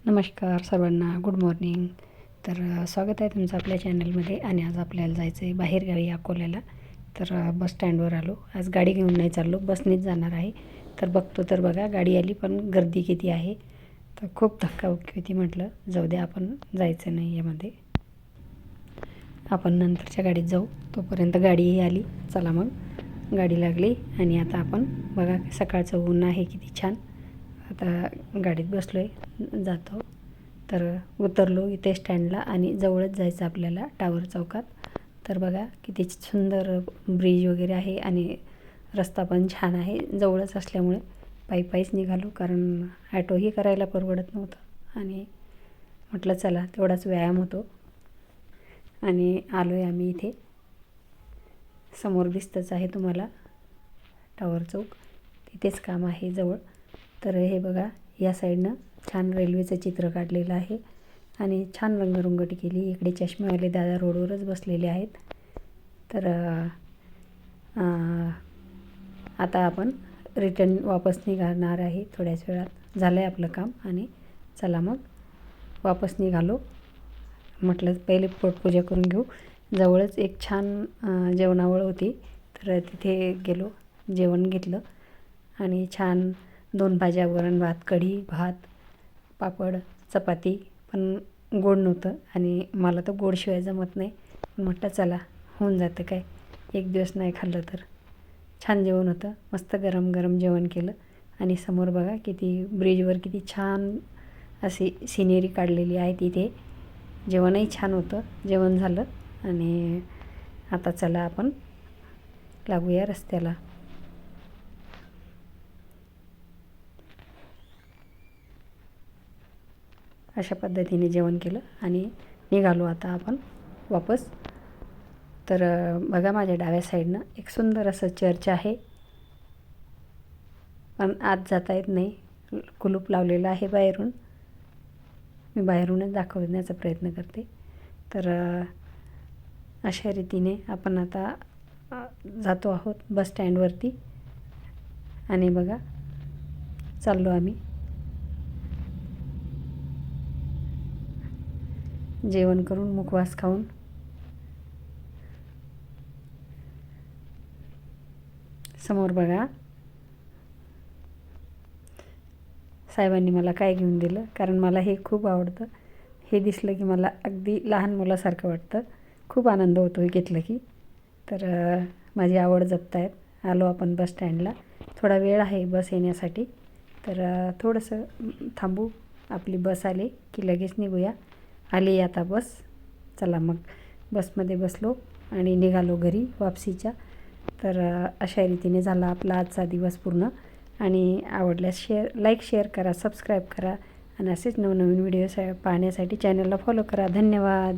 नमस्कार सर्वांना, good morning. स्वागत आहे तुमचं आपल्या चॅनलमध्ये. आणि आज आपल्याला जायचं आहे बाहेरगावी अकोल्याला. बस स्टँडवर आलो. आज गाडी घेऊन नाही चाललो, बसनेच जाणार आहे. बघतो तर बघा गाडी आली, पण गर्दी किती आहे. खूप धक्काबुक्की होती. म्हटलं जाऊ दे, आपण जायचं नाही यामध्ये, आपण नंतरच्या गाडीत जाऊ. तोपर्यंत गाडीही आली. चला मग गाडी लागली. आणि आता आपण बघा सकाळचं ऊन आहे किती छान. आता गाडीत बसलो आहे, जातो. उतरलो इथे स्टँडला आणि जवळच जायचं आपल्याला टावर चौकात. बघा किती सुंदर ब्रिज वगैरे आहे आणि रस्ता पण छान आहे. जवळच असल्यामुळे पायीच निघालो, कारण ॲटोही करायला परवडत नव्हतं. आणि म्हटलं चला तेवढाच व्यायाम होतो. आणि आलो आहे आम्ही इथे. समोर दिसतंच आहे तुम्हाला टावर चौक, तिथेच काम आहे जवळ. हे बघा या साईडनं छान रेल्वेचं चित्र काढलेलं आहे आणि छान रंगरंगोटी केली. इकडे चष्मेवाले दादा रोडवरच बसलेले आहेत. आता आपण रिटर्न वापस निघणार आहे. थोड्याच वेळात झालं आहे आपलं काम. आणि चला मग वापस निघालो. म्हटलं पहिले पोटपूजा करून घेऊ. जवळच एक छान जेवणावळ होती, तिथे गेलो, जेवण घेतलं. आणि छान 2 भाज्या, वरण भात, कढी भात, पापड, चपाती. पण गोड नव्हतं आणि मला तर गोडशिवाय जमत नाही. म्हटलं चला होऊन जातं काय, एक दिवस नाही खाल्लं तर. छान जेवण होतं, मस्त गरम गरम जेवण केलं. आणि समोर बघा किती ब्रिजवर किती छान अशी सिनेरी काढलेली आहे तिथे. जेवणही छान होतं. जेवण झालं आणि आता चला आपण लागूया रस्त्याला. अशा पद्धतीने जेवण केलं आणि निघालो आता आपण वापस. बघा माझ्या डाव्या साईडनं एक सुंदर असं चर्च आहे, पण आत जाता येत नाही, कुलूप लावलेलं आहे बाहेरून. मी बाहेरूनच दाखवण्याचा प्रयत्न करते. अशा रीतीने आपण आता जातो आहोत बस स्टँडवरती. आणि बघा चाललो आम्ही. जेवण करून मुखवास खाऊन समोर बघा साहेबांनी मला काय घेऊन दिलं, कारण मला हे खूप आवडतं. हे दिसलं की मला अगदी लहान मुलासारखं वाटतं. खूप आनंद होतो हे घेतलं की. माझी आवड जपतायत. आलो आपण बस स्टँडला. थोडा वेळ आहे बस येण्यासाठी, थोडंसं थांबू. आपली बस आली की लगेच निघूया. आली आता बस. चला मग बसमध्ये बसलो आणि निघालो घरी वापसीच्या. अशा रीतीने झाला आपला आजचा दिवस पूर्ण. आणि आवडल्यास लाईक शेअर करा, सबस्क्राईब करा आणि असेच नवनवीन व्हिडिओ पाहण्यासाठी चॅनलला फॉलो करा. धन्यवाद.